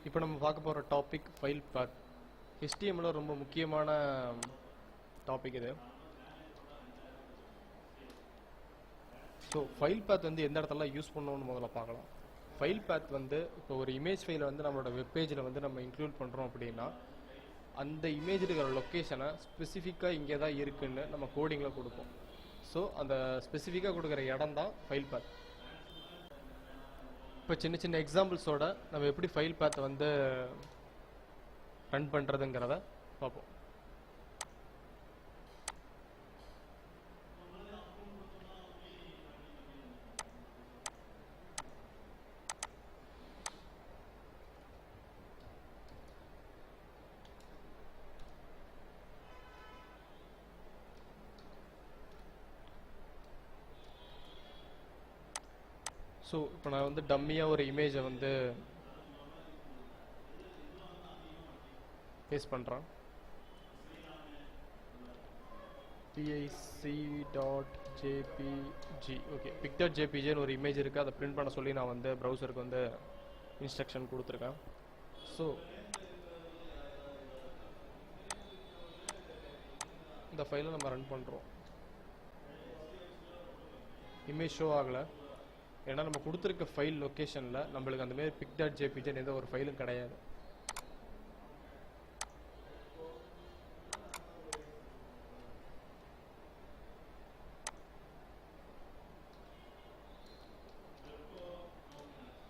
இப்போ நம்ம பார்க்க போகிற டாபிக் ஃபைல் பாத். HTML ரொம்ப முக்கியமான டாபிக் இது. ஸோ ஃபைல் பாத் வந்து எந்த இடத்துல யூஸ் பண்ணணும்னு முதல்ல பார்க்கலாம். ஃபைல் பாத் வந்து இப்போ ஒரு இமேஜ் ஃபைலை வந்து நம்மளோட வெப்பேஜில் வந்து நம்ம இன்க்ளூட் பண்ணுறோம் அப்படின்னா அந்த இமேஜ் இருக்கிற லொக்கேஷனை ஸ்பெசிஃபிக்காக இங்கே தான் இருக்குன்னு நம்ம கோடிங்கில் கொடுப்போம். ஸோ அந்த ஸ்பெசிஃபிக்காக கொடுக்குற இடம் தான் ஃபைல் பாத். இப்போ சின்ன சின்ன எக்ஸாம்பிள்ஸோட நம்ம எப்படி ஃபைல் பாத்தை வந்து ரன் பண்ணுறதுங்கிறத பார்ப்போம். ஸோ இப்போ நான் வந்து டம்மியாக ஒரு இமேஜை வந்து பேஸ்ட் பண்ணுறேன். pic.jpg ஓகே, pic.jpgன்னு ஒரு இமேஜ் இருக்குது. அதை பிரிண்ட் பண்ண சொல்லி நான் வந்து ப்ரௌசருக்கு வந்து இன்ஸ்ட்ரக்ஷன் கொடுத்துருக்கேன். ஸோ இந்த ஃபைலை நம்ம ரன் பண்ணுறோம். இமேஜ் ஷோ ஆகலை, ஏன்னா நம்ம கொடுத்துருக்க ஃபைல் லொக்கேஷனில் நம்மளுக்கு அந்தமாரி pic.jpgன்னு எந்த ஒரு ஃபைலும் கிடையாது.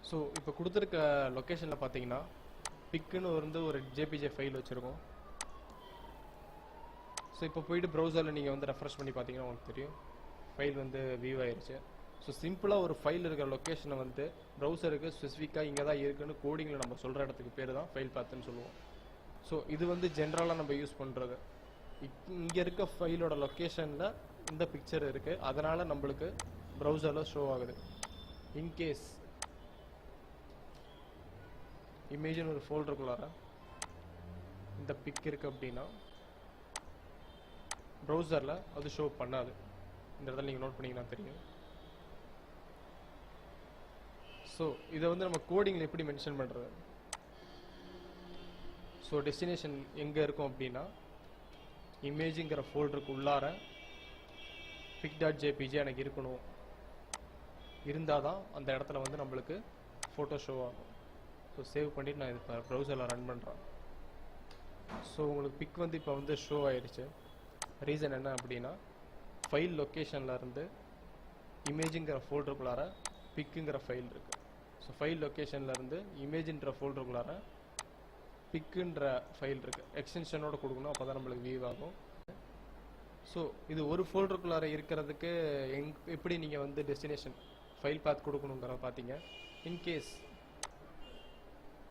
ஸோ இப்போ கொடுத்துருக்க லொக்கேஷனில் பார்த்தீங்கன்னா பிக்குன்னு வந்து ஒரு ஜேபிஜே ஃபைல் வச்சுருக்கோம். ஸோ இப்போ போயிட்டு ப்ரௌசரில் நீங்கள் வந்து ரெஃப்ரெஷ் பண்ணி பார்த்தீங்கன்னா உங்களுக்கு தெரியும் ஃபைல் வந்து வியூ ஆயிடுச்சு. ஸோ சிம்பிளாக ஒரு ஃபைல் இருக்கிற லொக்கேஷனை வந்து ப்ரௌசருக்கு ஸ்பெசிஃபிக்காக இங்கே தான் இருக்குன்னு கோடிங்கில் நம்ம சொல்கிற இடத்துக்கு பேர் தான் ஃபைல் பாத்துன்னு சொல்லுவோம். ஸோ இது வந்து ஜென்ரலாக நம்ம யூஸ் பண்ணுறது. இங்கே இருக்க ஃபைலோட லொக்கேஷனில் இந்த பிக்சர் இருக்குது, அதனால் நம்மளுக்கு ப்ரௌசரில் ஷோ ஆகுது. இன்கேஸ் இமேஜின் ஒரு ஃபோல்டருக்குள்ளார இந்த பிக் இருக்குது அப்படின்னா ப்ரௌசரில் அது ஷோ பண்ணாது. இந்த இடத்துல நீங்கள் நோட் பண்ணிங்கன்னா தெரியும். ஸோ இதை வந்து நம்ம கோடிங்கில் எப்படி மென்ஷன் பண்ணுறது? ஸோ டெஸ்டினேஷன் எங்கே இருக்கும் அப்படின்னா இமேஜுங்கிற ஃபோல்டருக்கு உள்ளார pic.jpg எனக்கு இருக்கணும். இருந்தால் தான் அந்த இடத்துல வந்து நம்மளுக்கு ஃபோட்டோ ஷோ ஆகும். ஸோ சேவ் பண்ணிவிட்டு நான் இது ப்ரௌசரில் ரன் பண்ணுறேன். ஸோ உங்களுக்கு பிக் வந்து இப்போ வந்து ஷோ ஆயிடுச்சு. ரீசன் என்ன அப்படின்னா ஃபைல் லொக்கேஷனில் இருந்து இமேஜுங்கிற ஃபோல்டருக்குள்ளார பிக்குங்கிற ஃபைல் இருக்குது. ஸோ ஃபைல் லொக்கேஷன்லேருந்து இமேஜின்ற ஃபோல்டருக்குள்ளார பிக்குன்ற ஃபைல் இருக்குது. எக்ஸ்டென்ஷனோட கொடுக்கணும், அப்போ தான் நம்மளுக்கு வியூ ஆகும். ஸோ இது ஒரு ஃபோல்டருக்குள்ளார இருக்கிறதுக்கு எப்படி நீங்கள் வந்து டெஸ்டினேஷன் ஃபைல் பாத் கொடுக்கணுங்கிற பார்த்தீங்க. இன்கேஸ்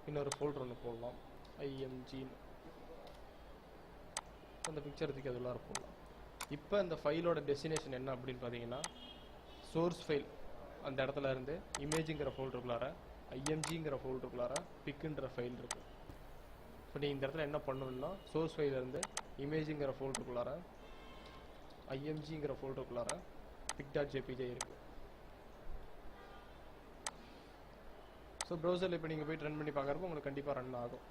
இன்னொரு ஃபோல்டர் ஒன்று போடலாம், imgன்னு அந்த பிக்சருக்கு அது உள்ளார போடலாம். இப்போ இந்த ஃபைலோட டெஸ்டினேஷன் என்ன அப்படின்னு பார்த்தீங்கன்னா சோர்ஸ் ஃபைல் அந்த இடத்துல இருந்து இமேஜுங்கிற ஃபோல்டருக்குள்ளார imgங்கிற ஃபோல்டருக்குள்ளார பிக்குன்ற ஃபைல் இருக்குது. இப்போ நீங்கள் இந்த இடத்துல என்ன பண்ணணும்னா சோர்ஸ் ஃபைலேருந்து இமேஜுங்கிற ஃபோல்டருக்குள்ளார imgங்கிற ஃபோல்டருக்குள்ளார pic.jpg இருக்குது. ஸோ ப்ரௌசரில் இப்போ நீங்கள் போய்ட்டு ரன் பண்ணி பார்க்குறப்போ உங்களுக்கு கண்டிப்பாக ரன் ஆகும்.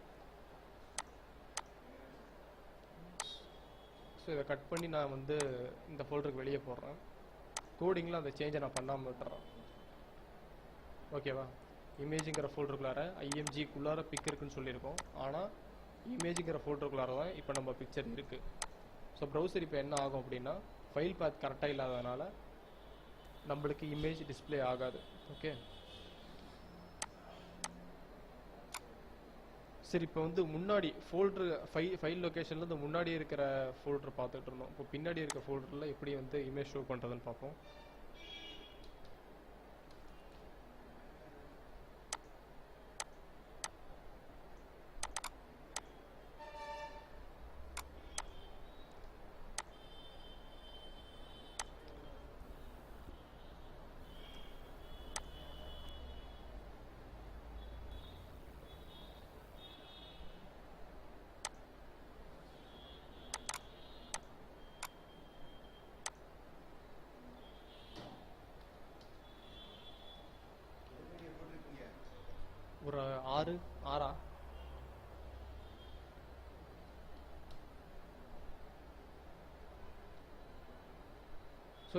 ஸோ இதை கட் பண்ணி நான் வந்து இந்த ஃபோல்டருக்கு வெளியே போடுறேன். கோடிங்கில் அந்த சேஞ்சை நான் பண்ணாமல் விட்டுறேன். ஓகேவா? இமேஜுங்கிற ஃபோல்டருக்குள்ளார imgக்குள்ளார பிக் இருக்குன்னு சொல்லியிருக்கோம், ஆனால் இமேஜுங்கிற ஃபோல்டருக்குள்ளார தான் இப்போ நம்ம பிக்சர் இருக்குது. ஸோ ப்ரௌசர் இப்போ என்ன ஆகும் அப்படின்னா ஃபைல் பாத் கரெக்டாக இல்லாததுனால நம்மளுக்கு இமேஜ் டிஸ்பிளே ஆகாது. ஓகே, சரி. இப்போ வந்து முன்னாடி ஃபோல்டரு ஃபைல் லொக்கேஷன்லேருந்து முன்னாடி இருக்கிற ஃபோல்டர் பார்த்துட்டு இருந்தோம். இப்போ பின்னாடி இருக்க ஃபோல்டரில் எப்படி வந்து இமேஜ் ஷோ பண்ணுறதுன்னு பார்ப்போம். ஒரு 6 6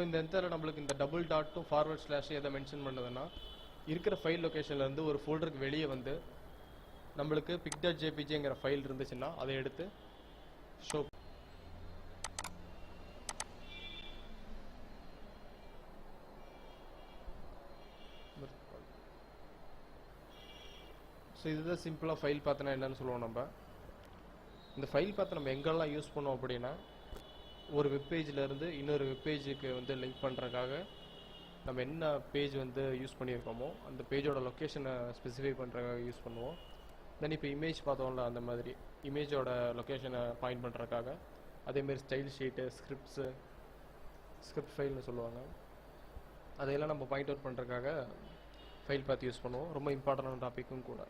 இந்த இடத்துல நம்மளுக்கு இந்த டபுள் டாட்டும் ஃபார்வர்ட் ஸ்லாஷ் எதை மென்ஷன் பண்ணுதுன்னா இருக்கிற ஃபைல் லொக்கேஷன்லேருந்து ஒரு ஃபோல்டருக்கு வெளியே வந்து நம்மளுக்கு pic.jpgங்கிற ஃபைல் இருந்துச்சுன்னா அதை எடுத்து ஷோ. ஸோ இதுதான் சிம்பிளாக ஃபைல் பார்த்தனா என்னன்னு சொல்லுவோம். நம்ம இந்த ஃபைல் பார்த்து நம்ம எங்கெல்லாம் யூஸ் பண்ணுவோம் அப்படின்னா, ஒரு வெப்பேஜிலேருந்து இன்னொரு வெப்பேஜுக்கு வந்து லிங்க் பண்ணுறதுக்காக நம்ம என்ன பேஜ் வந்து யூஸ் பண்ணியிருக்கோமோ அந்த பேஜோட லொக்கேஷனை ஸ்பெசிஃபை பண்ணுறதுக்காக யூஸ் பண்ணுவோம். தென் இப்போ இமேஜ் பார்த்தோம்ல, அந்த மாதிரி இமேஜோட லொக்கேஷனை பாயிண்ட் பண்ணுறதுக்காக, அதேமாரி ஸ்டைல் ஷீட்டு, ஸ்கிரிப்ட் ஃபைல்னு சொல்லுவாங்க, அதையெல்லாம் நம்ம பாயிண்ட் அவுட் பண்ணுறதுக்காக ஃபைல் பார்த்து யூஸ் பண்ணுவோம். ரொம்ப இம்பார்ட்டண்டான டாப்பிக்கும் கூட.